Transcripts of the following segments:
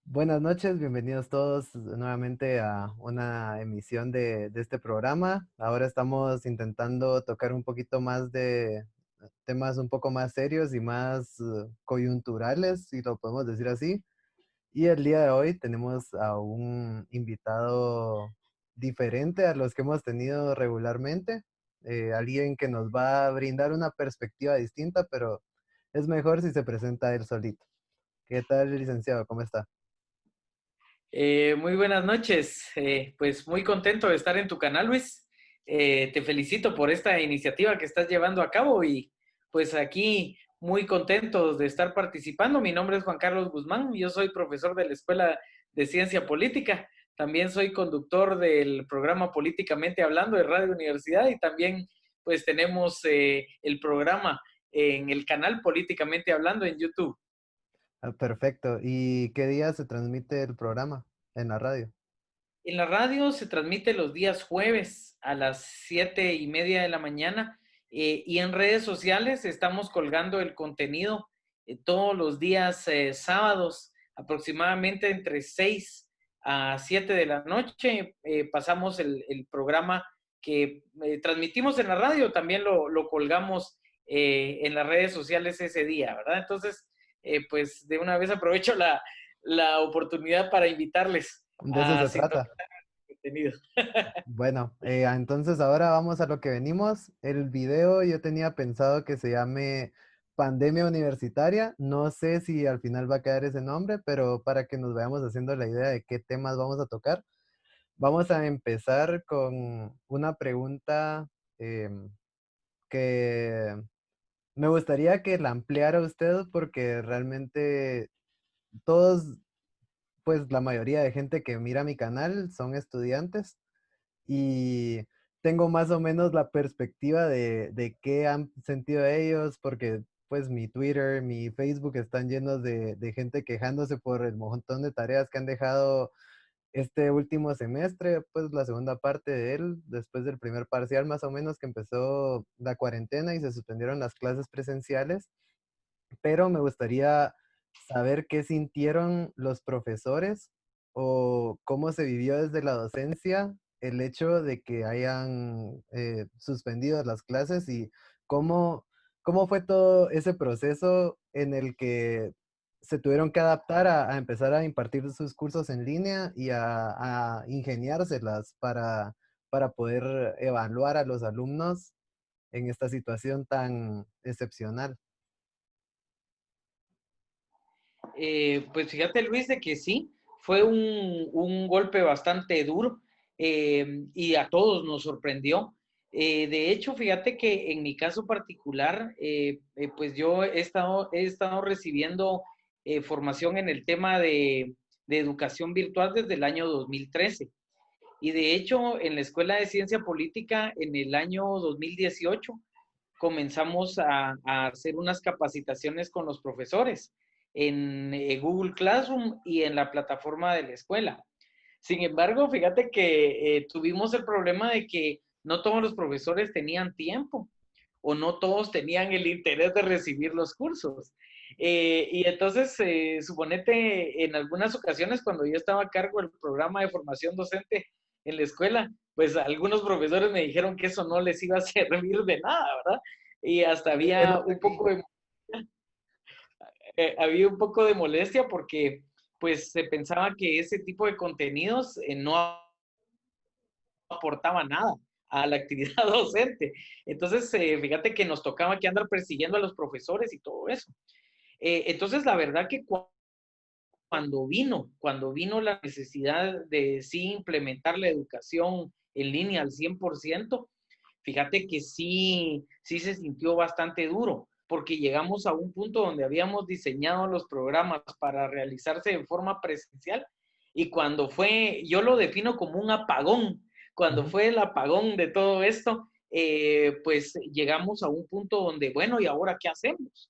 Buenas noches, bienvenidos todos nuevamente a una emisión de este programa. Ahora estamos intentando tocar un poquito más de temas un poco más serios y más coyunturales, si lo podemos decir así. Y el día de hoy tenemos a un invitado diferente a los que hemos tenido regularmente, alguien que nos va a brindar una perspectiva distinta, pero es mejor si se presenta él solito. ¿Qué tal, licenciado? ¿Cómo está? Muy buenas noches. Pues muy contento de estar en tu canal, Luis. Te felicito por esta iniciativa que estás llevando a cabo y pues aquí muy contentos de estar participando. Mi nombre es Juan Carlos Guzmán, yo soy profesor de la Escuela de Ciencia Política. También soy conductor del programa Políticamente Hablando de Radio Universidad y también pues tenemos el programa en el canal Políticamente Hablando en YouTube. Ah, perfecto. ¿Y qué día se transmite el programa en la radio? En la radio se transmite los días jueves a las 7:30 de la mañana, y en redes sociales estamos colgando el contenido todos los días sábados, aproximadamente entre 6 a 7 de la noche. Pasamos el programa que transmitimos en la radio, también lo colgamos en las redes sociales ese día, ¿verdad? Entonces, pues de una vez aprovecho la oportunidad para invitarles De eso a se sintonizar trata. contenido. Bueno, entonces ahora vamos a lo que venimos. El video yo tenía pensado que se llame Pandemia Universitaria. No sé si al final va a quedar ese nombre, pero para que nos vayamos haciendo la idea de qué temas vamos a tocar, vamos a empezar con una pregunta em, que me gustaría que la ampliara usted porque realmente todos, pues la mayoría de gente que mira mi canal son estudiantes y tengo más o menos la perspectiva de qué han sentido ellos, porque pues mi Twitter, mi Facebook están llenos de gente quejándose por el montón de tareas que han dejado este último semestre, pues la segunda parte de él, después del primer parcial más o menos que empezó la cuarentena y se suspendieron las clases presenciales, pero me gustaría saber qué sintieron los profesores o cómo se vivió desde la docencia el hecho de que hayan suspendido las clases y cómo, cómo fue todo ese proceso en el que se tuvieron que adaptar a empezar a impartir sus cursos en línea y a ingeniárselas para poder evaluar a los alumnos en esta situación tan excepcional. Pues fíjate, Luis, de que sí, fue un golpe bastante duro, y a todos nos sorprendió. De hecho, fíjate que en mi caso particular, pues yo he estado recibiendo formación en el tema de educación virtual desde el año 2013. Y de hecho, en la Escuela de Ciencia Política, en el año 2018, comenzamos a hacer unas capacitaciones con los profesores en Google Classroom y en la plataforma de la escuela. Sin embargo, fíjate que tuvimos el problema de que no todos los profesores tenían tiempo o no todos tenían el interés de recibir los cursos. Y entonces, suponete, en algunas ocasiones cuando yo estaba a cargo del programa de formación docente en la escuela, pues algunos profesores me dijeron que eso no les iba a servir de nada, ¿verdad? Y hasta Es lo de aquí. había un poco de molestia porque pues se pensaba que ese tipo de contenidos no aportaba nada a la actividad docente. Entonces, fíjate que nos tocaba que andar persiguiendo a los profesores y todo eso. Entonces, la verdad que cuando vino la necesidad de sí implementar la educación en línea al 100%, fíjate que sí se sintió bastante duro, porque llegamos a un punto donde habíamos diseñado los programas para realizarse en forma presencial y cuando fue, yo lo defino como un apagón, cuando Ujú. fue el apagón de todo esto, pues llegamos a un punto donde, bueno, ¿y ahora qué hacemos?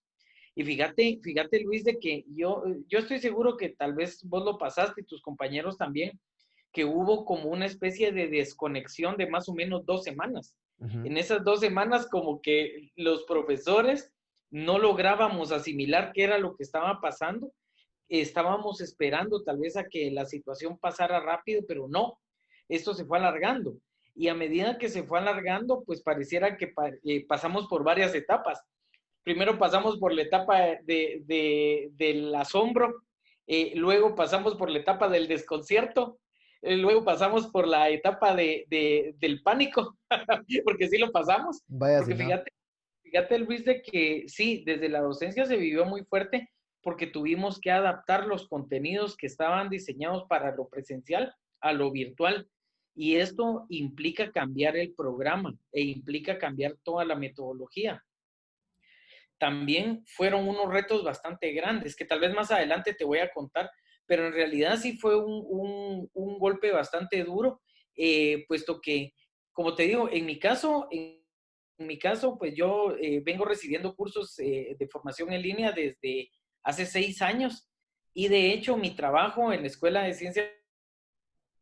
Y fíjate Luis, de que yo estoy seguro que tal vez vos lo pasaste y tus compañeros también, que hubo como una especie de desconexión de más o menos 2 semanas. Ujú. En esas 2 semanas como que los profesores no lográbamos asimilar qué era lo que estaba pasando estábamos esperando tal vez a que la situación pasara rápido, pero no, esto se fue alargando. Y a medida que se fue alargando, pues pareciera que pasamos por varias etapas. Primero pasamos por la etapa del asombro, luego pasamos por la etapa del desconcierto, luego pasamos por la etapa del pánico, porque sí lo pasamos, Vaya si porque no. fíjate Luis, de que sí, desde la docencia se vivió muy fuerte porque tuvimos que adaptar los contenidos que estaban diseñados para lo presencial a lo virtual. Y esto implica cambiar el programa e implica cambiar toda la metodología. También fueron unos retos bastante grandes que tal vez más adelante te voy a contar, pero en realidad sí fue un golpe bastante duro, puesto que, como te digo, en mi caso, pues yo vengo recibiendo cursos de formación en línea desde hace 6 años y de hecho mi trabajo en la Escuela de Ciencia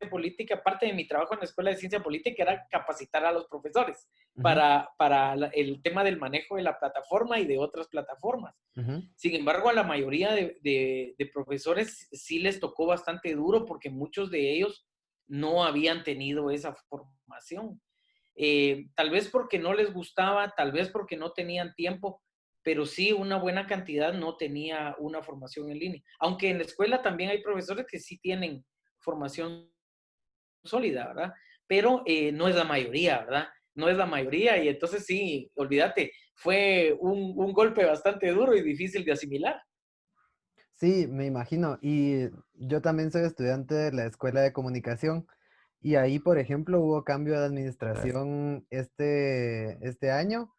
Política, parte de mi trabajo en la Escuela de Ciencia Política era capacitar a los profesores Ujú, para el tema del manejo de la plataforma y de otras plataformas. ujú. Sin embargo, a la mayoría de profesores sí les tocó bastante duro porque muchos de ellos no habían tenido esa formación. Tal vez porque no les gustaba, tal vez porque no tenían tiempo, pero sí una buena cantidad no tenía una formación en línea. Aunque en la escuela también hay profesores que sí tienen formación sólida, ¿verdad? Pero no es la mayoría, ¿verdad? No es la mayoría y entonces sí, olvídate, fue un golpe bastante duro y difícil de asimilar. Sí, me imagino. Y yo también soy estudiante de la Escuela de Comunicación. Y ahí, por ejemplo, hubo cambio de administración este año.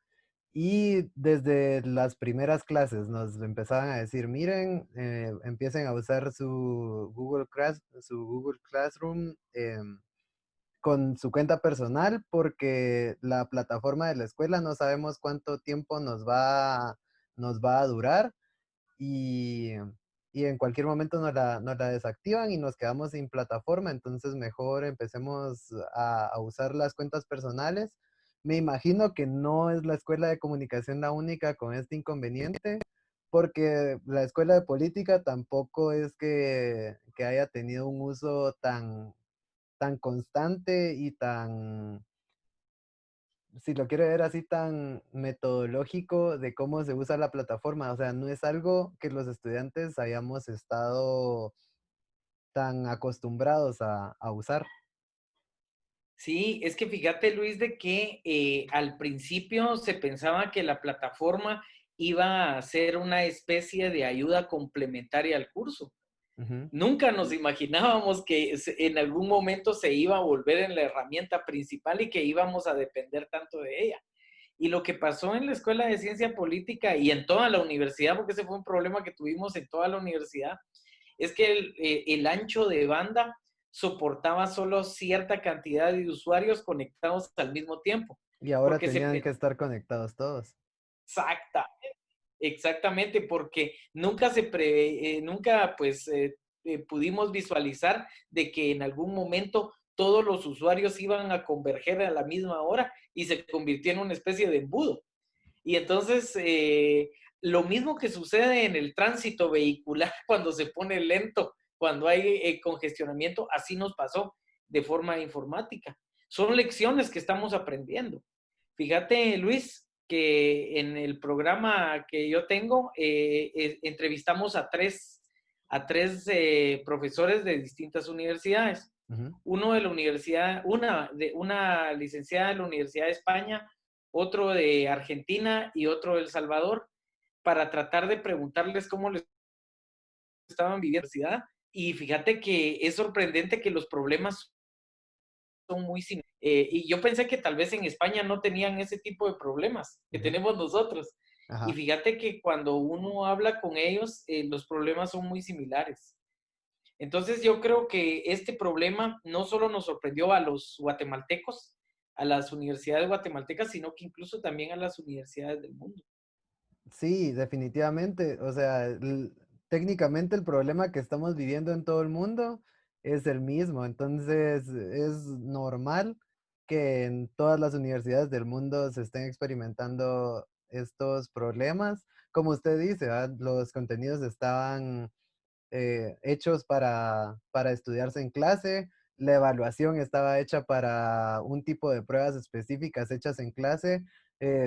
Y desde las primeras clases nos empezaban a decir, miren, empiecen a usar su Google Classroom con su cuenta personal porque la plataforma de la escuela no sabemos cuánto tiempo nos va a durar y, y en cualquier momento nos la desactivan y nos quedamos sin plataforma, entonces mejor empecemos a usar las cuentas personales. Me imagino que no es la escuela de comunicación la única con este inconveniente, porque la escuela de política tampoco es que haya tenido un uso tan constante y tan, si lo quiero ver así, tan metodológico de cómo se usa la plataforma. O sea, no es algo que los estudiantes hayamos estado tan acostumbrados a usar. Sí, es que fíjate, Luis, de que al principio se pensaba que la plataforma iba a ser una especie de ayuda complementaria al curso. Ujú. Nunca nos imaginábamos que en algún momento se iba a volver en la herramienta principal y que íbamos a depender tanto de ella. Y lo que pasó en la Escuela de Ciencia Política y en toda la universidad, porque ese fue un problema que tuvimos en toda la universidad, es que el ancho de banda soportaba solo cierta cantidad de usuarios conectados al mismo tiempo, Y ahora porque se tenían que estar conectados todos. exacta, exactamente, porque nunca pues pudimos visualizar de que en algún momento todos los usuarios iban a converger a la misma hora y se convirtió en una especie de embudo. Y entonces, lo mismo que sucede en el tránsito vehicular cuando se pone lento, cuando hay congestionamiento, así nos pasó de forma informática. Son lecciones que estamos aprendiendo. Fíjate, Luis, que en el programa que yo tengo, entrevistamos a tres profesores de distintas universidades. Ujú. Uno de la universidad, una licenciada de la Universidad de España, otro de Argentina y otro de El Salvador, para tratar de preguntarles cómo les estaban viviendo la universidad. Y fíjate que es sorprendente que los problemas son muy similares. Y yo pensé que tal vez en España no tenían ese tipo de problemas que Ujú. tenemos nosotros. Y Ajá. fíjate que cuando uno habla con ellos, los problemas son muy similares. Entonces yo creo que este problema no solo nos sorprendió a los guatemaltecos, a las universidades guatemaltecas, sino que incluso también a las universidades del mundo. Sí, definitivamente. O sea, técnicamente el problema que estamos viviendo en todo el mundo es el mismo. Entonces, es normal que en todas las universidades del mundo se estén experimentando estos problemas. Como usted dice, ¿verdad? Los contenidos estaban hechos para estudiarse en clase, la evaluación estaba hecha para un tipo de pruebas específicas hechas en clase,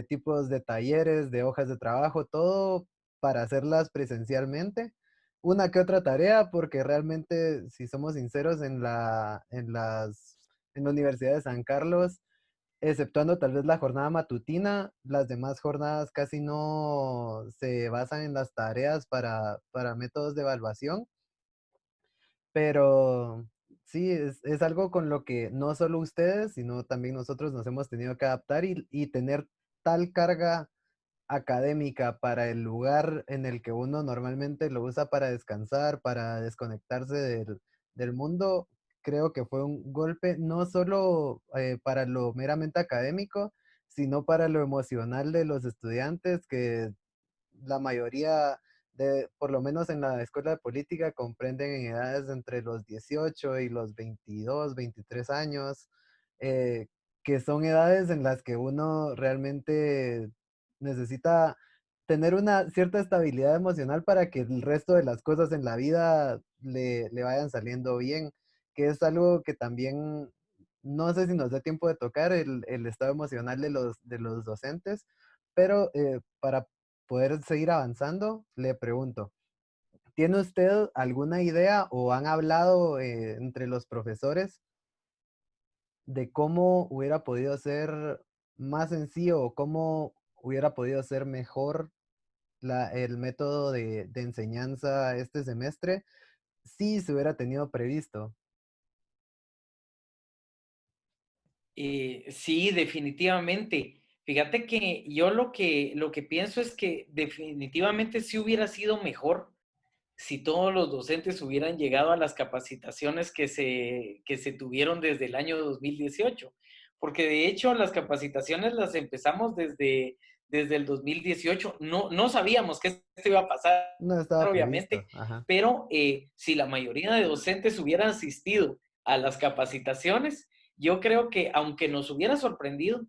tipos de talleres, de hojas de trabajo, todo para hacerlas presencialmente. Una que otra tarea, porque realmente, si somos sinceros, en la Universidad de San Carlos, exceptuando tal vez la jornada matutina, las demás jornadas casi no se basan en las tareas para métodos de evaluación, pero sí, es algo con lo que no solo ustedes, sino también nosotros nos hemos tenido que adaptar y tener tal carga académica para el lugar en el que uno normalmente lo usa para descansar, para desconectarse del mundo, creo que fue un golpe no solo para lo meramente académico, sino para lo emocional de los estudiantes que la mayoría por lo menos en la escuela de política, comprenden en edades entre los 18 y los 22, 23 años, eh, que son edades en las que uno realmente necesita tener una cierta estabilidad emocional para que el resto de las cosas en la vida le vayan saliendo bien, que es algo que también no sé si nos da tiempo de tocar el estado emocional de los docentes, pero para poder seguir avanzando, le pregunto, ¿tiene usted alguna idea o han hablado entre los profesores de cómo hubiera podido ser más sencillo o cómo hubiera podido ser mejor el método de enseñanza este semestre si se hubiera tenido previsto? Sí, definitivamente. Fíjate que yo lo que pienso es que definitivamente sí hubiera sido mejor si todos los docentes hubieran llegado a las capacitaciones que se tuvieron desde el año 2018, porque de hecho las capacitaciones las empezamos desde el 2018. No sabíamos que esto iba a pasar, No estaba obviamente, previsto, ajá. pero si la mayoría de docentes hubieran asistido a las capacitaciones, yo creo que aunque nos hubiera sorprendido,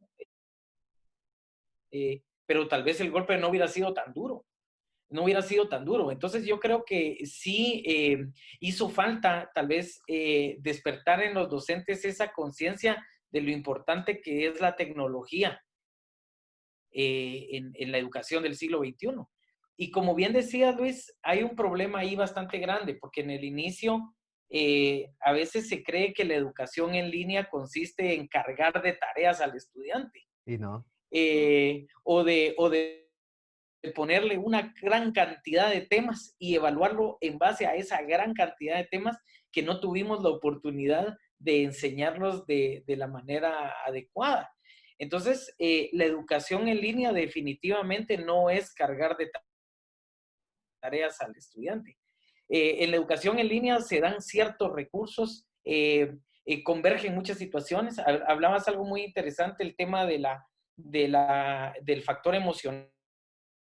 pero tal vez el golpe no hubiera sido tan duro, no hubiera sido tan duro. Entonces yo creo que sí hizo falta tal vez despertar en los docentes esa conciencia de lo importante que es la tecnología en la educación del siglo XXI. Y como bien decía Luis, hay un problema ahí bastante grande, porque en el inicio a veces se cree que la educación en línea consiste en cargar de tareas al estudiante Y no, o de ponerle una gran cantidad de temas y evaluarlo en base a esa gran cantidad de temas que no tuvimos la oportunidad de enseñarlos de la manera adecuada. Entonces, la educación en línea definitivamente no es cargar de tareas al estudiante. En la educación en línea se dan ciertos recursos, convergen muchas situaciones. Hablabas algo muy interesante, el tema del factor emocional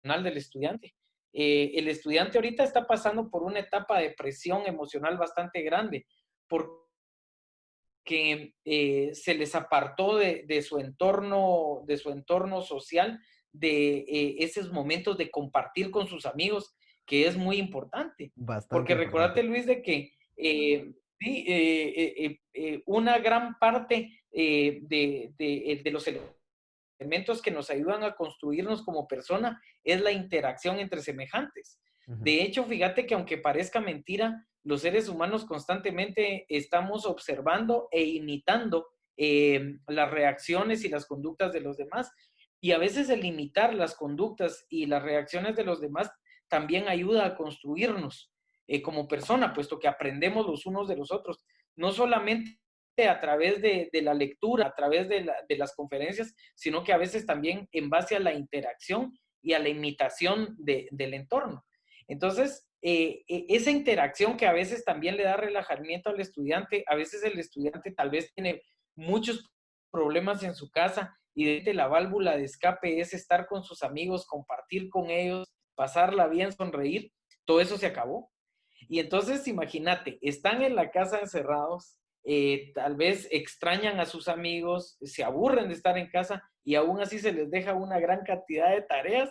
del estudiante. El estudiante ahorita está pasando por una etapa de presión emocional bastante grande porque se les apartó de su entorno social, de esos momentos de compartir con sus amigos, que es muy importante. bastante Porque recordate, importante. Luis, de que sí, una gran parte de los elementos que nos ayudan a construirnos como persona es la interacción entre semejantes. Ujú. De hecho, fíjate que aunque parezca mentira, los seres humanos constantemente estamos observando e imitando las reacciones y las conductas de los demás. Y a veces el imitar las conductas y las reacciones de los demás también ayuda a construirnos como persona, puesto que aprendemos los unos de los otros. No solamente a través de la lectura, a través de las conferencias, sino que a veces también en base a la interacción y a la imitación del entorno. Entonces, esa interacción que a veces también le da relajamiento al estudiante, a veces el estudiante tal vez tiene muchos problemas en su casa y de la válvula de escape es estar con sus amigos, compartir con ellos, pasarla bien, sonreír, todo eso se acabó. Y entonces, imagínate, están en la casa encerrados, tal vez extrañan a sus amigos, se aburren de estar en casa y aún así se les deja una gran cantidad de tareas.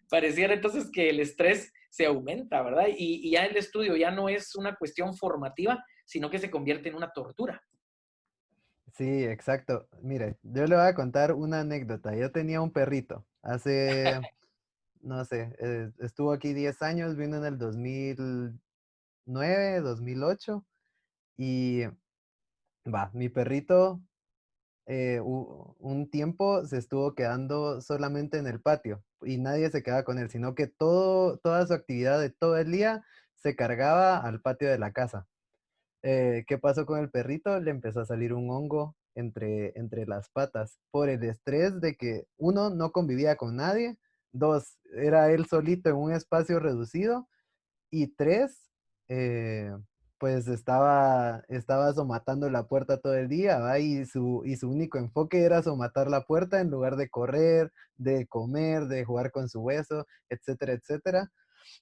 Pareciera entonces que el estrés se aumenta, ¿verdad? Y ya el estudio ya no es una cuestión formativa, sino que se convierte en una tortura. Sí, exacto. Mire, yo le voy a contar una anécdota. Yo tenía un perrito hace, no sé, estuvo aquí 10 años, vino en el 2009, 2008 y va, mi perrito un tiempo se estuvo quedando solamente en el patio y nadie se quedaba con él, sino que toda su actividad de todo el día se cargaba al patio de la casa. ¿Qué pasó con el perrito? Le empezó a salir un hongo entre las patas por el estrés de que, uno, no convivía con nadie, dos, era él solito en un espacio reducido y tres, eh, pues estaba somatando la puerta todo el día, ¿va? Y su único enfoque era somatar la puerta en lugar de correr, de comer, de jugar con su hueso, etcétera, etcétera.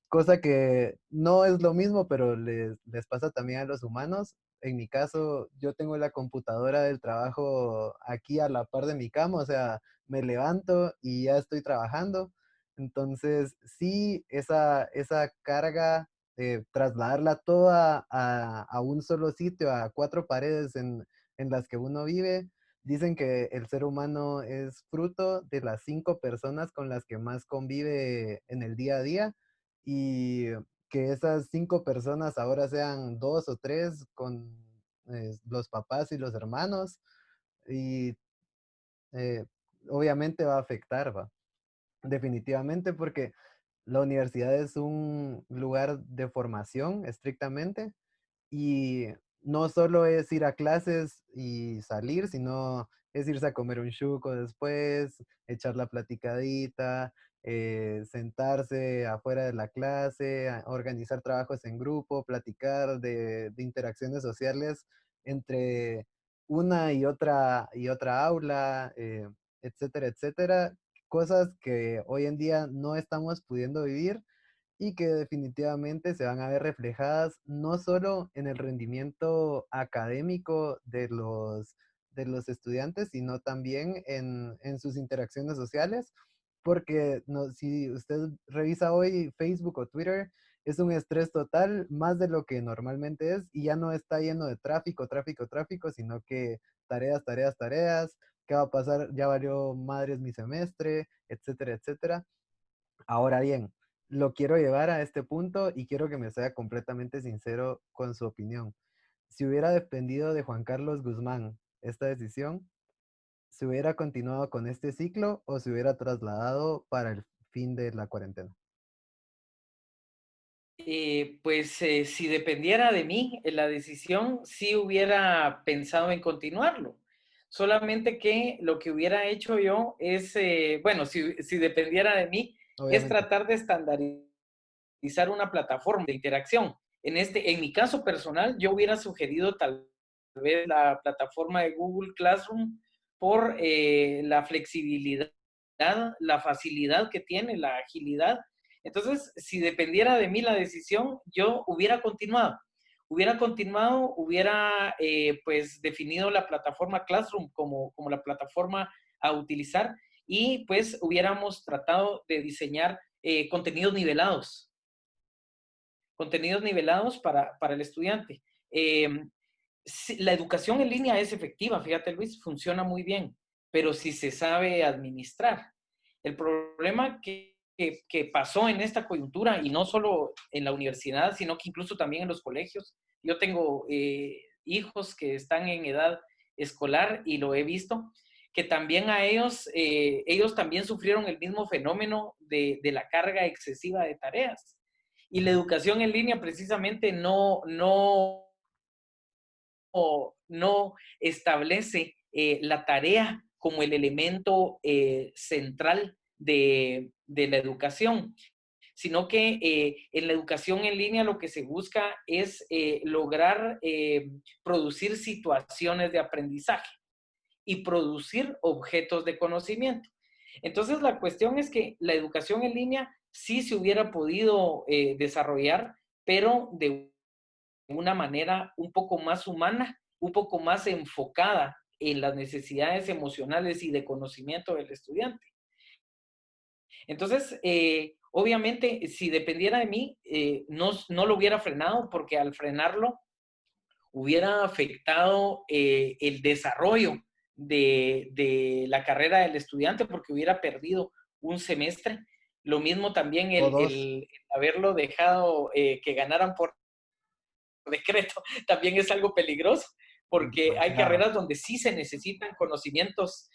Cosa que no es lo mismo, pero les pasa también a los humanos. En mi caso, yo tengo la computadora del trabajo aquí a la par de mi cama, o sea, me levanto y ya estoy trabajando. Entonces, sí, esa carga, trasladarla toda a un solo sitio, a cuatro paredes en las que uno vive. Dicen que el ser humano es fruto de las cinco personas con las que más convive en el día a día y que esas cinco personas ahora sean dos o tres con los papás y los hermanos y eh, obviamente va a afectar, va, definitivamente porque la universidad es un lugar de formación estrictamente y no solo es ir a clases y salir, sino es irse a comer un chuco después, echar la platicadita, sentarse afuera de la clase, organizar trabajos en grupo, platicar de interacciones sociales entre una y otra aula, etcétera, etcétera. Cosas que hoy en día no estamos pudiendo vivir y que definitivamente se van a ver reflejadas no solo en el rendimiento académico de los estudiantes, sino también en sus interacciones sociales, porque no, si usted revisa hoy Facebook o Twitter, es un estrés total, más de lo que normalmente es, y ya no está lleno de tráfico, tráfico, tráfico, sino que tareas, tareas, tareas, ¿qué va a pasar? Ya valió madres mi semestre, etcétera, etcétera. Ahora bien, lo quiero llevar a este punto y quiero que me sea completamente sincero con su opinión. Si hubiera dependido de Juan Carlos Guzmán esta decisión, ¿se hubiera continuado con este ciclo o se hubiera trasladado para el fin de la cuarentena? Si dependiera de mí la decisión, sí hubiera pensado en continuarlo. Solamente que lo que hubiera hecho yo es, bueno, si dependiera de mí, es Obviamente. tratar de estandarizar una plataforma de interacción. En mi caso personal, yo hubiera sugerido tal vez la plataforma de Google Classroom por la flexibilidad, la facilidad que tiene, la agilidad. Entonces, si dependiera de mí la decisión, yo hubiera continuado. Hubiera pues definido la plataforma Classroom como la plataforma a utilizar y pues hubiéramos tratado de diseñar contenidos nivelados para el estudiante. Eh, la educación en línea es efectiva, fíjate Luis, funciona muy bien, pero si se sabe administrar. El problema que pasó en esta coyuntura, y no solo en la universidad, sino que incluso también en los colegios, yo tengo hijos que están en edad escolar y lo he visto, que también ellos también sufrieron el mismo fenómeno de la carga excesiva de tareas. Y la educación en línea precisamente no establece la tarea como el elemento central de la educación, sino que en la educación en línea lo que se busca es lograr producir situaciones de aprendizaje y producir objetos de conocimiento. Entonces, la cuestión es que la educación en línea sí se hubiera podido desarrollar, pero de una manera un poco más humana, un poco más enfocada en las necesidades emocionales y de conocimiento del estudiante. Entonces, obviamente, si dependiera de mí, no lo hubiera frenado porque al frenarlo hubiera afectado el desarrollo de la carrera del estudiante porque hubiera perdido un semestre. Lo mismo también O dos. el haberlo dejado que ganaran por decreto también es algo peligroso porque hay Demasiado. carreras donde sí se necesitan conocimientos.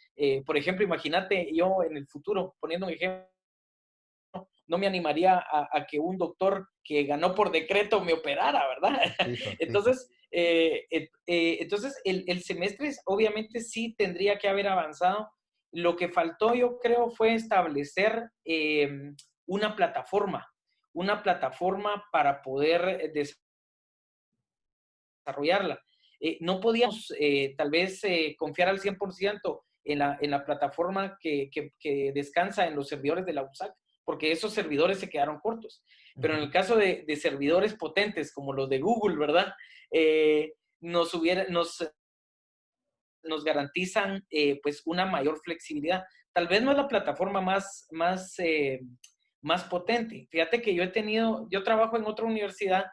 Por ejemplo, imagínate yo en el futuro, poniendo un ejemplo, no me animaría a que un doctor que ganó por decreto me operara, ¿verdad? Fijo, fijo. Entonces el semestre obviamente sí tendría que haber avanzado. Lo que faltó, yo creo, fue establecer una plataforma para poder desarrollarla. No podíamos tal vez confiar al 100% en la plataforma que descansa en los servidores de la USAC, porque esos servidores se quedaron cortos. Pero en el Ujú. caso de servidores potentes como los de Google, ¿verdad? Eh, nos, hubiera, nos garantizan pues una mayor flexibilidad. Tal vez no es la plataforma más potente. Fíjate que yo trabajo en otra universidad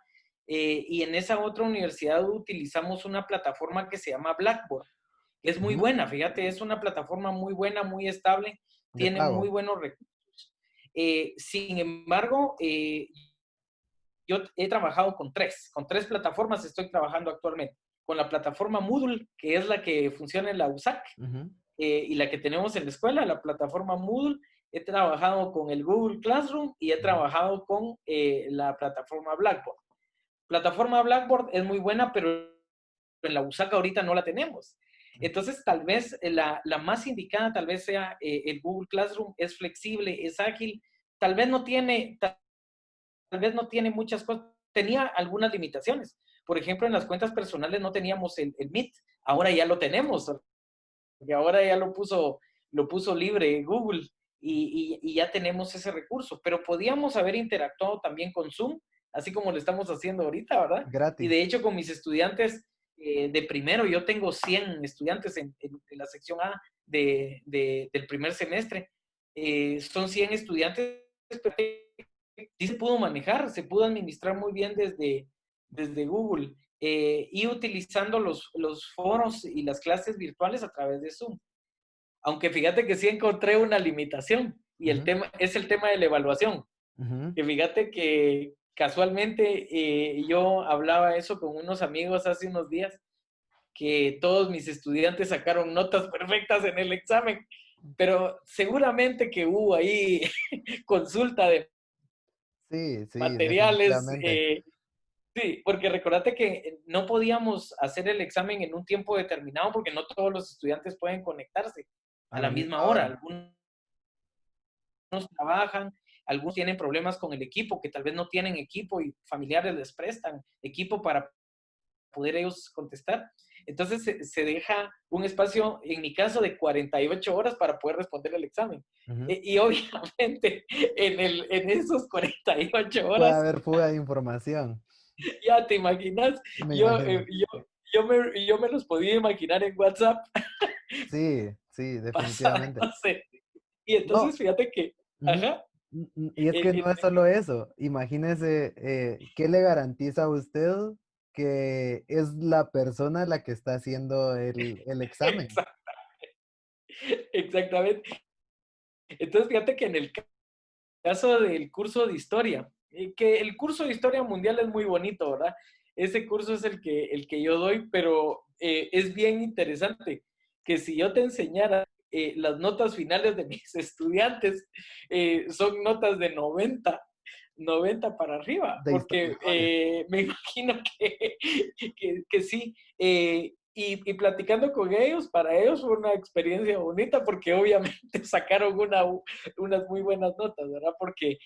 y en esa otra universidad utilizamos una plataforma que se llama Blackboard. Es muy Ujú. buena, fíjate, es una plataforma muy buena, muy estable, De tiene muy pago. buenos recursos. Sin embargo, yo he trabajado con tres plataformas estoy trabajando actualmente. Con la plataforma Moodle, que es la que funciona en la USAC, Ujú. y la que tenemos en la escuela, la plataforma Moodle. He trabajado con el Google Classroom y he Ujú. trabajado con la plataforma Blackboard. Plataforma Blackboard es muy buena, pero en la USAC ahorita no la tenemos. Entonces, tal vez la más indicada tal vez sea el Google Classroom, es flexible, es ágil, tal vez no tiene, tal vez no tiene muchas cosas, tenía algunas limitaciones. Por ejemplo, en las cuentas personales no teníamos el Meet, ahora ya lo tenemos, porque ahora ya lo puso libre Google y ya tenemos ese recurso, pero podíamos haber interactuado también con Zoom, así como lo estamos haciendo ahorita, ¿verdad? Y Gratis. de hecho con mis estudiantes de primero, yo tengo 100 estudiantes en la sección A del primer semestre, son 100 estudiantes, pero sí se pudo manejar, se pudo administrar muy bien desde Google y utilizando los foros y las clases virtuales a través de Zoom. Aunque fíjate que sí encontré una limitación y el Ujú. tema es el tema de la evaluación. Ujú. Que fíjate que casualmente yo hablaba eso con unos amigos hace unos días, que todos mis estudiantes sacaron notas perfectas en el examen, pero seguramente que hubo ahí consulta de Sí, sí, materiales. definitivamente. Sí, porque recordate que no podíamos hacer el examen en un tiempo determinado porque no todos los estudiantes pueden conectarse a A la la misma misma hora. hora. Algunos trabajan, algunos tienen problemas con el equipo, que tal vez no tienen equipo y familiares les prestan equipo para poder ellos contestar. Entonces se deja un espacio, en mi caso, de 48 horas para poder responder el examen. Ujú. Y obviamente en esos 48 Puede horas haber fuga de información. ya te imaginas, Me yo, imagino. yo me los podía imaginar en WhatsApp Sí, sí, definitivamente. pasándose. Y No. entonces fíjate que, Ujú. ajá, Y es que en- no es en- solo eso. Imagínese, ¿qué le garantiza a usted que es la persona la que está haciendo el examen? exa- exactamente. Entonces fíjate que en el caso del curso de historia, que el curso de historia mundial es muy bonito, ¿verdad? Ese curso es el que yo doy, pero es bien interesante que si yo te enseñara las notas finales de mis estudiantes, son notas de 90 para arriba, De porque historiadores. me imagino que sí. Y platicando con ellos, para ellos fue una experiencia bonita porque obviamente sacaron unas muy buenas notas, ¿verdad? Porque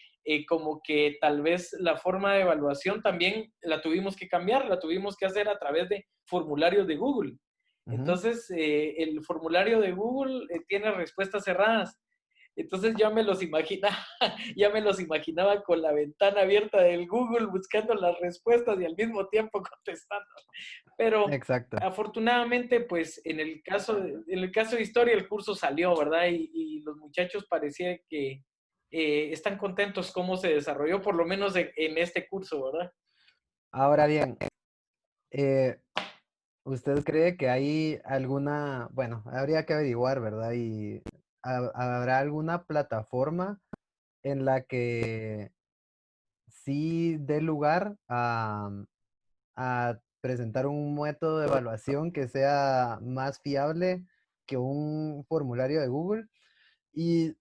como que tal vez la forma de evaluación también la tuvimos que cambiar, la tuvimos que hacer a través de formularios de Google. Ujú. Entonces, el formulario de Google tiene respuestas cerradas. Entonces ya me los imaginaba, ya me los imaginaba con la ventana abierta del Google buscando las respuestas y al mismo tiempo contestando. Pero Exacto. afortunadamente, pues en el caso de historia el curso salió, ¿verdad? Y los muchachos parecía están contentos cómo se desarrolló, por lo menos en este curso, ¿verdad? Ahora bien, eh, ¿usted cree que hay alguna, bueno, habría que averiguar, ¿verdad? Y habrá alguna plataforma en la que sí dé lugar a presentar un método de evaluación que sea más fiable que un formulario de Google? Y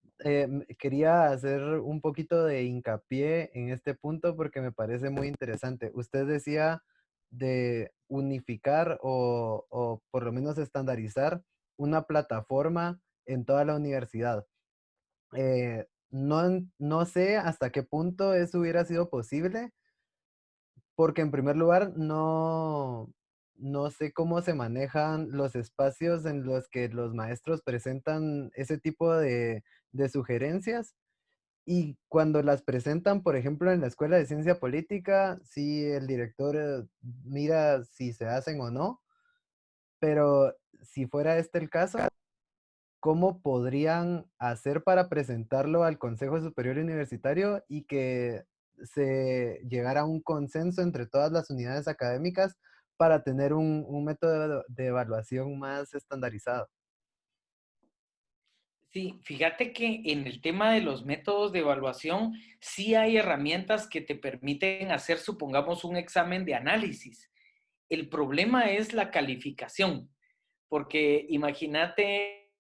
quería hacer un poquito de hincapié en este punto porque me parece muy interesante. Usted decía de unificar o por lo menos estandarizar una plataforma en toda la universidad. No sé hasta qué punto eso hubiera sido posible, porque en primer lugar no sé cómo se manejan los espacios en los que los maestros presentan ese tipo de sugerencias. Y cuando las presentan, por ejemplo, en la Escuela de Ciencia Política, sí el director mira si se hacen o no, pero si fuera este el caso, ¿cómo podrían hacer para presentarlo al Consejo Superior Universitario y que se llegara a un consenso entre todas las unidades académicas para tener un método de evaluación más estandarizado? Sí, fíjate que en el tema de los métodos de evaluación, sí hay herramientas que te permiten hacer, supongamos, un examen de análisis. El problema es la calificación, porque imagínate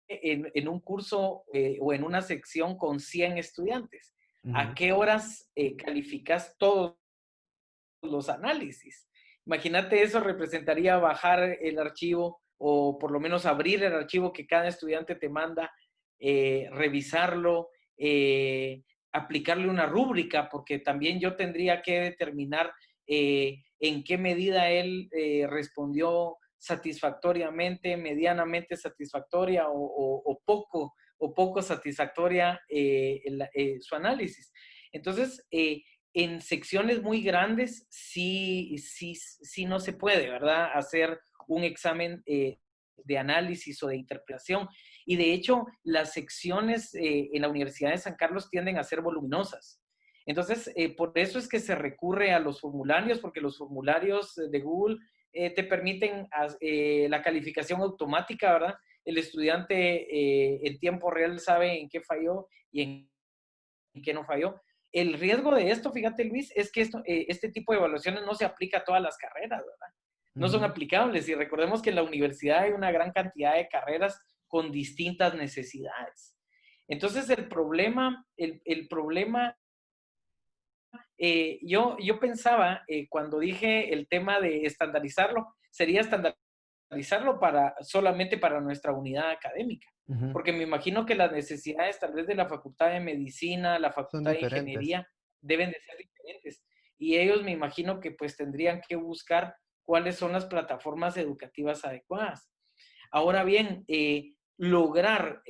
en un curso o en una sección con 100 estudiantes, ¿a Ujú. qué horas calificas todos los análisis? Imagínate, eso representaría bajar el archivo o por lo menos abrir el archivo que cada estudiante te manda, revisarlo, aplicarle una rúbrica, porque también yo tendría que determinar en qué medida él respondió satisfactoriamente, medianamente satisfactoria o poco satisfactoria su análisis. Entonces, en secciones muy grandes sí no se puede, ¿verdad? Hacer un examen de análisis o de interpretación. Y de hecho, las secciones en la Universidad de San Carlos tienden a ser voluminosas. Entonces, por eso es que se recurre a los formularios, porque los formularios de Google te permiten la calificación automática, ¿verdad? El estudiante en tiempo real sabe en qué falló y en qué no falló. El riesgo de esto, fíjate Luis, es que este tipo de evaluaciones no se aplica a todas las carreras, ¿verdad? No son Ujú. aplicables. Y recordemos que en la universidad hay una gran cantidad de carreras con distintas necesidades. Entonces, el problema yo pensaba, cuando dije el tema de estandarizarlo, sería estandarizarlo solamente para nuestra unidad académica, Ujú. porque me imagino que las necesidades tal vez de la Facultad de Medicina, la Son Facultad de diferentes. Ingeniería, deben de ser diferentes. Y ellos me imagino que pues tendrían que buscar cuáles son las plataformas educativas adecuadas. Ahora bien, lograr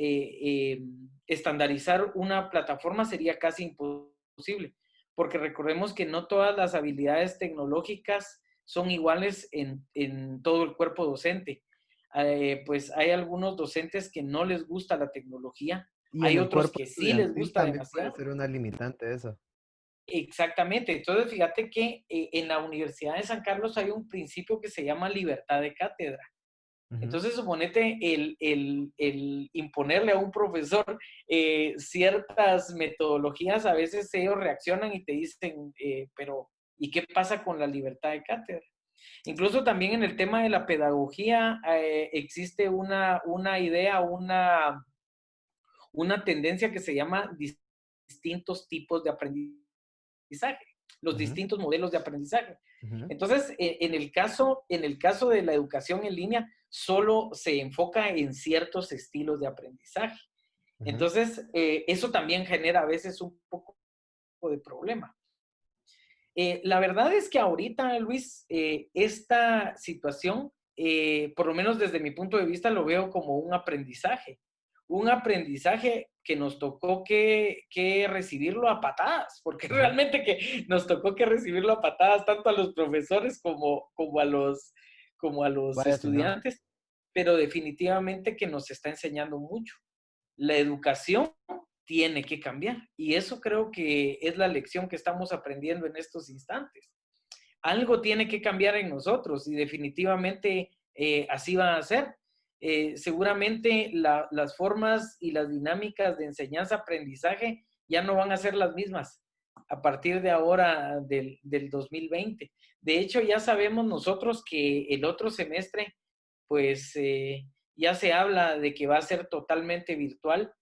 estandarizar una plataforma sería casi imposible, porque recordemos que no todas las habilidades tecnológicas son iguales en todo el cuerpo docente. Pues hay algunos docentes que no les gusta la tecnología, Y en hay el otros cuerpo que sí les estudiantil gusta también puede demasiado. ser una limitante eso. Exactamente. Entonces, fíjate que en la Universidad de San Carlos hay un principio que se llama libertad de cátedra. Ujú. Entonces, suponete el imponerle a un profesor ciertas metodologías, a veces ellos reaccionan y te dicen, pero ¿y qué pasa con la libertad de cátedra? Incluso también en el tema de la pedagogía existe una idea, una tendencia que se llama distintos tipos de aprendizaje, los Ujú. distintos modelos de aprendizaje. Ujú. Entonces, en el caso de la educación en línea, solo se enfoca en ciertos estilos de aprendizaje. Ujú. Entonces, eso también genera a veces un poco de problema. La verdad es que ahorita, Luis, esta situación, por lo menos desde mi punto de vista, lo veo como un aprendizaje que nos tocó que recibirlo a patadas, porque Ujú. realmente que nos tocó que recibirlo a patadas tanto a los profesores como a los Vaya si no. estudiantes, pero definitivamente que nos está enseñando mucho. La educación tiene que cambiar. Y eso creo que es la lección que estamos aprendiendo en estos instantes. Algo tiene que cambiar en nosotros y definitivamente así va a ser. Seguramente las formas y las dinámicas de enseñanza-aprendizaje ya no van a ser las mismas a partir de ahora del 2020. De hecho, ya sabemos nosotros que el otro semestre, pues ya se habla de que va a ser totalmente virtual.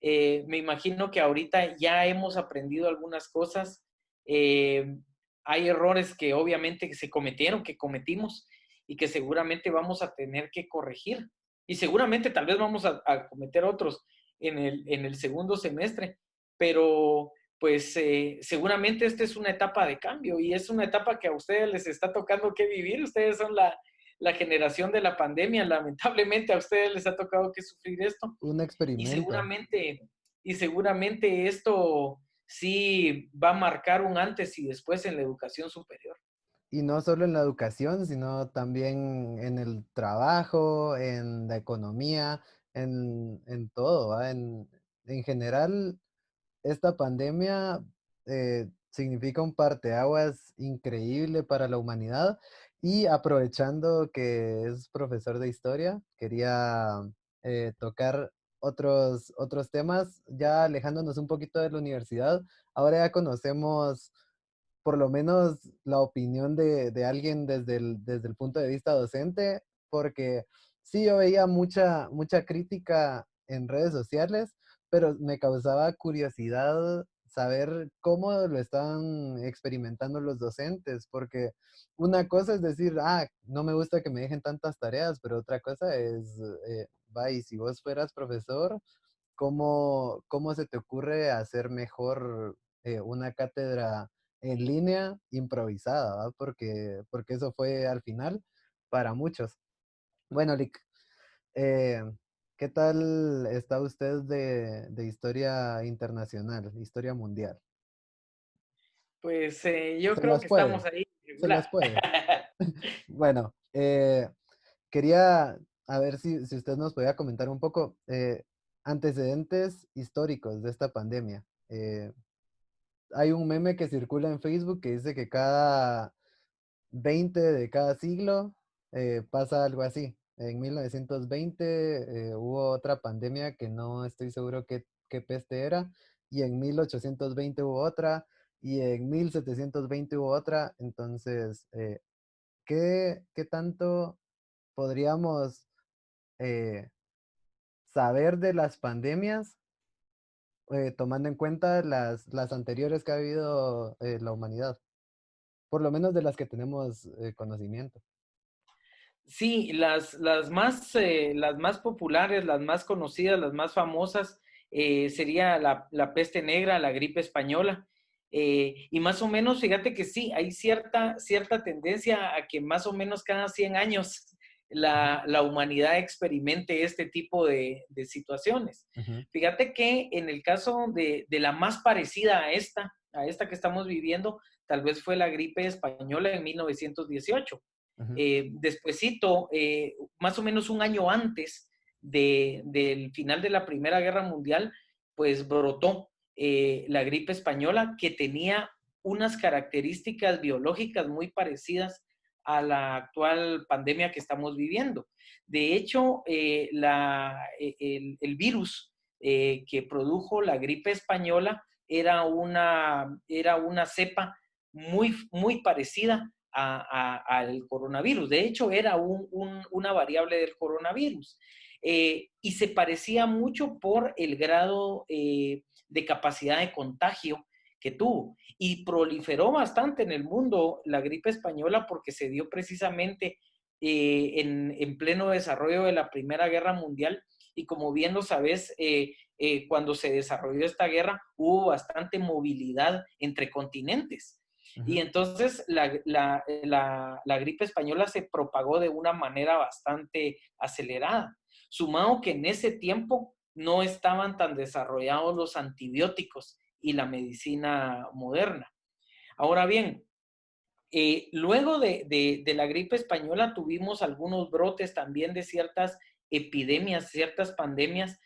Me imagino que ahorita ya hemos aprendido algunas cosas. Hay errores que obviamente se cometieron, que cometimos y que seguramente vamos a tener que corregir. Y seguramente tal vez vamos a cometer otros en el segundo semestre, pero pues seguramente esta es una etapa de cambio y es una etapa que a ustedes les está tocando que vivir. Ustedes son la generación de la pandemia. Lamentablemente a ustedes les ha tocado que sufrir esto Un y experimento. seguramente esto sí va a marcar un antes y después en la educación superior. Y no solo en la educación, sino también en el trabajo, en la economía, en todo, ¿va? En general, esta pandemia significa un parteaguas increíble para la humanidad. Y aprovechando que es profesor de historia, quería tocar otros temas, ya alejándonos un poquito de la universidad. Ahora ya conocemos por lo menos la opinión de alguien desde el punto de vista docente, porque sí, yo veía mucha crítica en redes sociales, pero me causaba curiosidad saber cómo lo están experimentando los docentes, porque una cosa es decir, no me gusta que me dejen tantas tareas, pero otra cosa es, va, y si vos fueras profesor, ¿cómo se te ocurre hacer mejor una cátedra en línea improvisada, ¿va? Porque eso fue al final para muchos. Bueno, Lick, eh, ¿qué tal está usted de historia internacional, historia mundial? Pues yo Se creo las que estamos puede, ahí se regular. las puede. Bueno, quería a ver si usted nos podía comentar un poco antecedentes históricos de esta pandemia. Hay un meme que circula en Facebook que dice que cada 20 de cada siglo pasa algo así. En 1920 hubo otra pandemia que no estoy seguro qué peste era, y en 1820 hubo otra, y en 1720 hubo otra. Entonces, ¿qué tanto podríamos eh, saber de las pandemias tomando en cuenta las anteriores que ha habido la humanidad? Por lo menos de las que tenemos conocimiento. Sí, las más populares, las más conocidas, las más famosas, sería la peste negra, la gripe española. Y más o menos, fíjate que sí, hay cierta tendencia a que más o menos cada 100 años Ujú, la humanidad experimente este tipo de situaciones. ujú, Fíjate que en el caso de la más parecida a esta que estamos viviendo, tal vez fue la gripe española en 1918. ujú. Despuesito, más o menos un año antes del final de la Primera Guerra Mundial, pues brotó la gripe española que tenía unas características biológicas muy parecidas a la actual pandemia que estamos viviendo. De hecho, el virus que produjo la gripe española era una cepa muy parecida al coronavirus. De hecho, era una variable del coronavirus. Y se parecía mucho por el grado de capacidad de contagio que tuvo. Y proliferó bastante en el mundo la gripe española porque se dio precisamente en pleno desarrollo de la Primera Guerra Mundial. Y como bien lo sabes, cuando se desarrolló esta guerra hubo bastante movilidad entre continentes. Y Ujú. entonces la gripe española se propagó de una manera bastante acelerada. Sumado que en ese tiempo no estaban tan desarrollados los antibióticos y la medicina moderna. Ahora bien, luego de la gripe española tuvimos algunos brotes también de ciertas epidemias, ciertas pandemias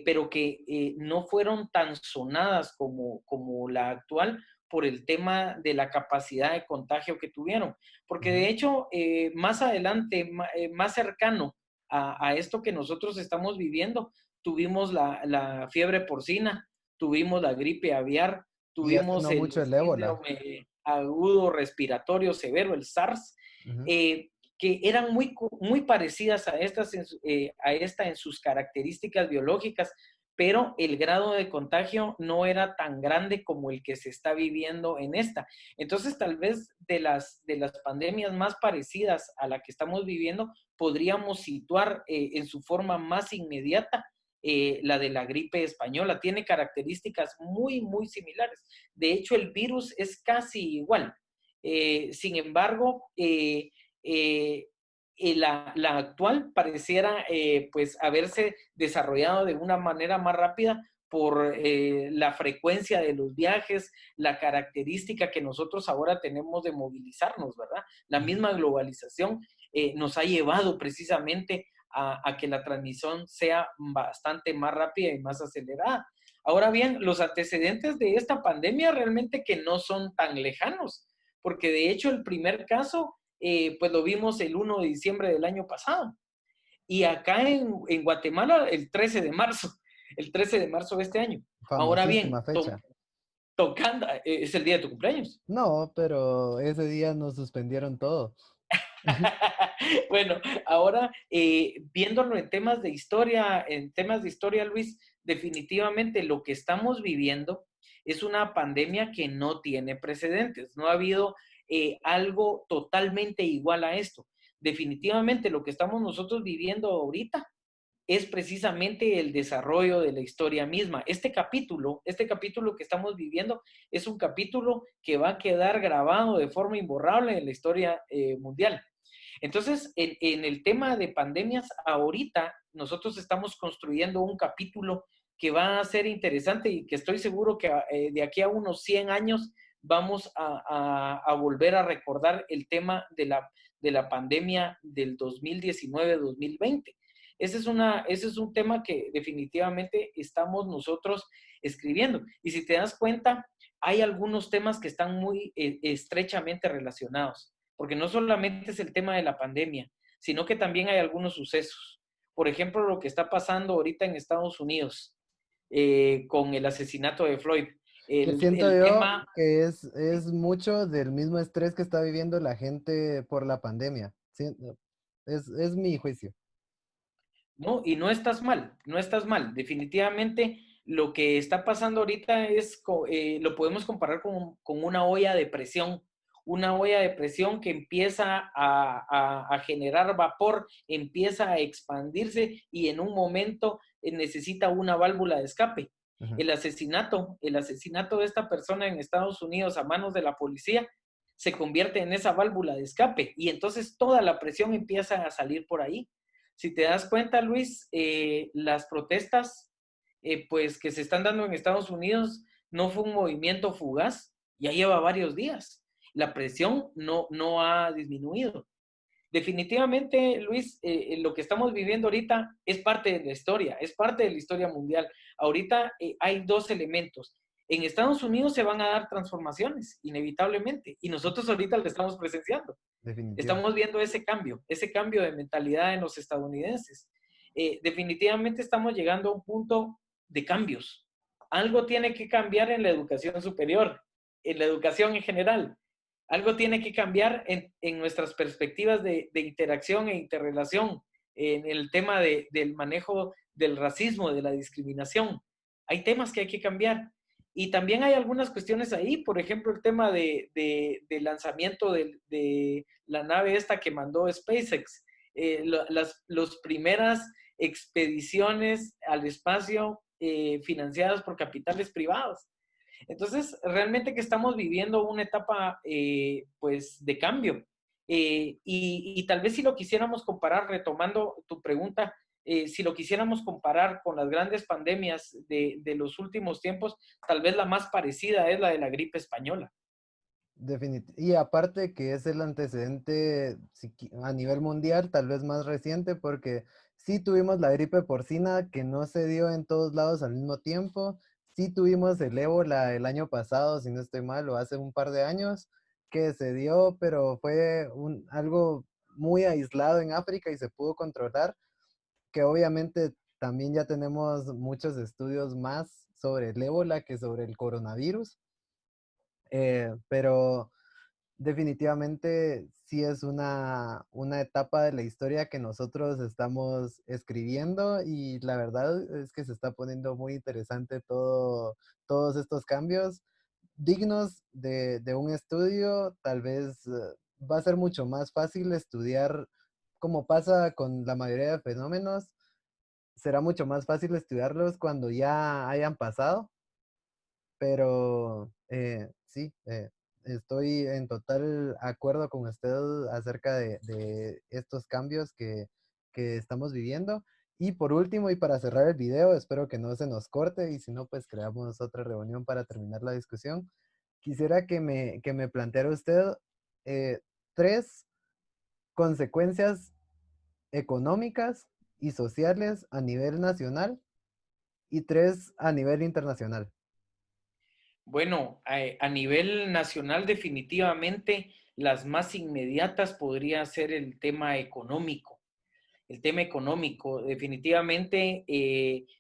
pero que no fueron tan sonadas como la actual por el tema de la capacidad de contagio que tuvieron. Porque Ujú. de hecho, más adelante, más cercano a esto que nosotros estamos viviendo, tuvimos la fiebre porcina, tuvimos la gripe aviar, Y hace tuvimos no el mucho el ébola. síndrome agudo respiratorio severo, el SARS, Ujú. eh, que eran muy parecidas a esta en sus características biológicas, pero el grado de contagio no era tan grande como el que se está viviendo en esta. Entonces, tal vez de las pandemias más parecidas a la que estamos viviendo, podríamos situar en su forma más inmediata la de la gripe española. Tiene características muy similares. De hecho, el virus es casi igual. Sin embargo, la actual pareciera pues haberse desarrollado de una manera más rápida por la frecuencia de los viajes, la característica que nosotros ahora tenemos de movilizarnos, ¿verdad? La Ujú. misma globalización nos ha llevado precisamente a que la transmisión sea bastante más rápida y más acelerada. Ahora bien, los antecedentes de esta pandemia realmente que no son tan lejanos, porque de hecho el primer caso pues lo vimos el 1 de diciembre del año pasado. Y acá en Guatemala el 13 de marzo de este año. Ahora Famosísima bien, fecha. tocando, es el día de tu cumpleaños. No, pero ese día nos suspendieron todo. Bueno, ahora viéndolo en temas de historia, Luis, definitivamente lo que estamos viviendo es una pandemia que no tiene precedentes. No ha habido algo totalmente igual a esto. Definitivamente lo que estamos nosotros viviendo ahorita es precisamente el desarrollo de la historia misma. Este capítulo que estamos viviendo es un capítulo que va a quedar grabado de forma imborrable en la historia mundial. Entonces, en el tema de pandemias, ahorita nosotros estamos construyendo un capítulo que va a ser interesante y que estoy seguro que de aquí a unos 100 años vamos a volver a recordar el tema de la pandemia del 2019-2020. Ese es un tema que definitivamente estamos nosotros escribiendo. Y si te das cuenta, hay algunos temas que están muy estrechamente relacionados, porque no solamente es el tema de la pandemia, sino que también hay algunos sucesos. Por ejemplo, lo que está pasando ahorita en Estados Unidos con el asesinato de Floyd. Que El, siento el yo tema, que es mucho del mismo estrés que está viviendo la gente por la pandemia. Es mi juicio. ¿no? Y no estás mal, no estás mal. Definitivamente lo que está pasando ahorita lo podemos comparar con una olla de presión que empieza a generar vapor, empieza a expandirse y en un momento necesita una válvula de escape. Ujú. El asesinato de esta persona en Estados Unidos a manos de la policía se convierte en esa válvula de escape y entonces toda la presión empieza a salir por ahí. Si te das cuenta, Luis, las protestas pues, que se están dando en Estados Unidos no fue un movimiento fugaz, ya lleva varios días. La presión no ha disminuido. Definitivamente, Luis, lo que estamos viviendo ahorita es parte de la historia, es parte de la historia mundial. Ahorita hay dos elementos. En Estados Unidos se van a dar transformaciones, inevitablemente, y nosotros ahorita lo estamos presenciando. Definitivo. Estamos viendo ese cambio de mentalidad en los estadounidenses. Definitivamente estamos llegando a un punto de cambios. Algo tiene que cambiar en la educación superior, en la educación en general. Algo tiene que cambiar en nuestras perspectivas de interacción e interrelación, en el tema del manejo del racismo, de la discriminación. Hay temas que hay que cambiar. Y también hay algunas cuestiones ahí, por ejemplo, el tema de lanzamiento de la nave esta que mandó SpaceX, las primeras expediciones al espacio financiadas por capitales privados. Entonces, realmente que estamos viviendo una etapa, pues, de cambio. Y tal vez si lo quisiéramos comparar, retomando tu pregunta, si lo quisiéramos comparar con las grandes pandemias de los últimos tiempos, tal vez la más parecida es la de la gripe española. Y aparte que es el antecedente a nivel mundial, tal vez más reciente, porque Sí tuvimos la gripe porcina que no se dio en todos lados al mismo tiempo. Sí tuvimos el ébola el año pasado, si no estoy mal, o hace un par de años, que se dio, pero fue algo muy aislado en África y se pudo controlar, que obviamente también ya tenemos muchos estudios más sobre el ébola que sobre el coronavirus, pero definitivamente sí es una etapa de la historia que nosotros estamos escribiendo y la verdad es que se está poniendo muy interesante todos estos cambios dignos de un estudio. Tal vez va a ser mucho más fácil estudiar, como pasa con la mayoría de fenómenos, será mucho más fácil estudiarlos cuando ya hayan pasado, pero sí, estoy en total acuerdo con usted acerca de estos cambios que estamos viviendo. Y por último, y para cerrar el video, espero que no se nos corte y si no, pues creamos otra reunión para terminar la discusión. Quisiera que me planteara usted eh, tres consecuencias económicas y sociales a nivel nacional y tres a nivel internacional. Bueno, a nivel nacional definitivamente las más inmediatas podría ser el tema económico. El tema económico, definitivamente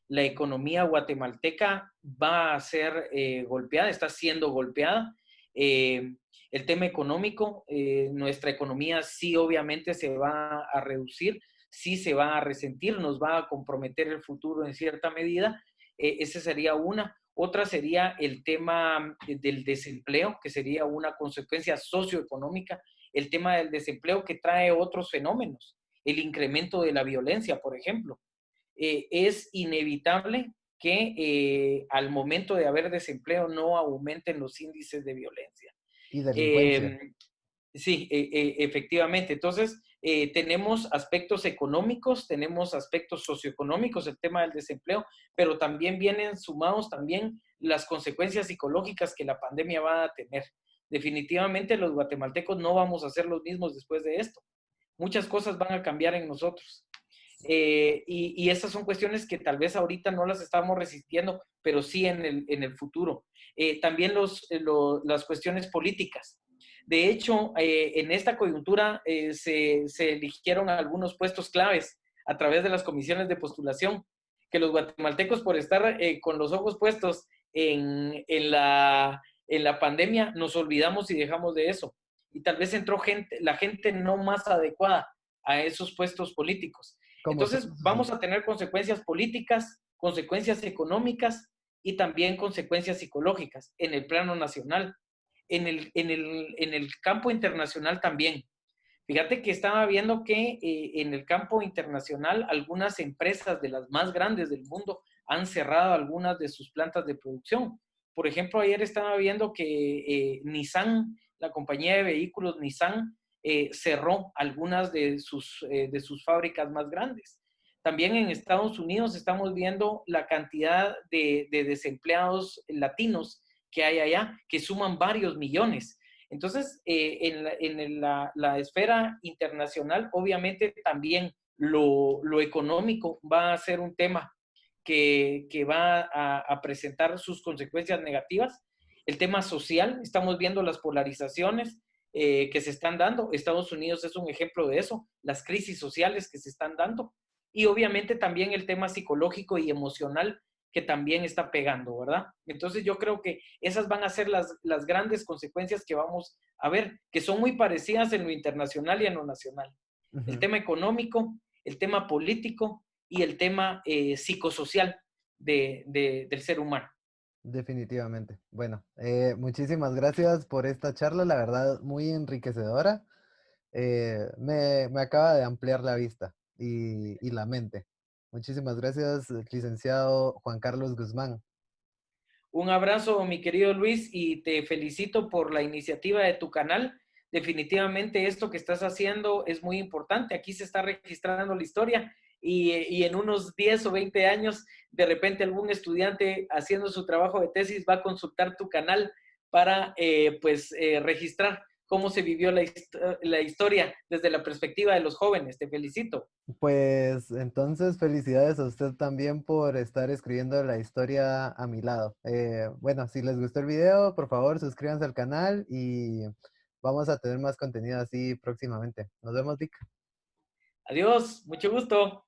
la economía guatemalteca va a ser golpeada, está siendo golpeada. Eh, el tema económico, nuestra economía sí obviamente se va a reducir, sí se va a resentir, nos va a comprometer el futuro en cierta medida. Esa sería una. Otra sería el tema del desempleo, que sería una consecuencia socioeconómica, el tema del desempleo que trae otros fenómenos, el incremento de la violencia, por ejemplo. Es inevitable que al momento de haber desempleo no aumenten los índices de violencia. Y delincuencia. Eh, Sí, efectivamente. Entonces, tenemos aspectos económicos, tenemos aspectos socioeconómicos, el tema del desempleo, pero también vienen sumados también las consecuencias psicológicas que la pandemia va a tener. Definitivamente los guatemaltecos no vamos a ser los mismos después de esto. Muchas cosas van a cambiar en nosotros. Y esas son cuestiones que tal vez ahorita no las estamos resistiendo, pero sí en el futuro. También las cuestiones políticas. De hecho, en esta coyuntura se eligieron algunos puestos claves a través de las comisiones de postulación, que los guatemaltecos por estar con los ojos puestos en la pandemia nos olvidamos y dejamos de eso. Y tal vez entró la gente no más adecuada a esos puestos políticos. Como Entonces, suele suceder. vamos a tener consecuencias políticas, consecuencias económicas y también consecuencias psicológicas en el plano nacional, en el campo internacional también. Fíjate que estaba viendo que en el campo internacional algunas empresas de las más grandes del mundo han cerrado algunas de sus plantas de producción. Por ejemplo, ayer estaba viendo que Nissan, la compañía de vehículos Nissan, cerró algunas de sus fábricas más grandes. También en Estados Unidos estamos viendo la cantidad de desempleados latinos que hay allá, que suman varios millones. Entonces, la esfera internacional, obviamente también lo económico va a ser un tema que va a presentar sus consecuencias negativas. El tema social, estamos viendo las polarizaciones que se están dando. Estados Unidos es un ejemplo de eso, las crisis sociales que se están dando. Y obviamente también el tema psicológico y emocional que también está pegando, ¿verdad? Entonces yo creo que esas van a ser las grandes consecuencias que vamos a ver, que son muy parecidas en lo internacional y en lo nacional. El Ujú. tema económico, el tema político y el tema psicosocial del ser humano. Definitivamente. Bueno, muchísimas gracias por esta charla, la verdad, muy enriquecedora. Me acaba de ampliar la vista y la mente. Muchísimas gracias, licenciado Juan Carlos Guzmán. Un abrazo, mi querido Luis, y te felicito por la iniciativa de tu canal. Definitivamente esto que estás haciendo es muy importante. Aquí se está registrando la historia y en unos 10 o 20 años, de repente algún estudiante haciendo su trabajo de tesis va a consultar tu canal para registrar cómo se vivió la historia desde la perspectiva de los jóvenes. Te felicito. Pues entonces felicidades a usted también por estar escribiendo la historia a mi lado. Bueno, si les gustó el video, por favor suscríbanse al canal y vamos a tener más contenido así próximamente. Nos vemos, Vic. Adiós, mucho gusto.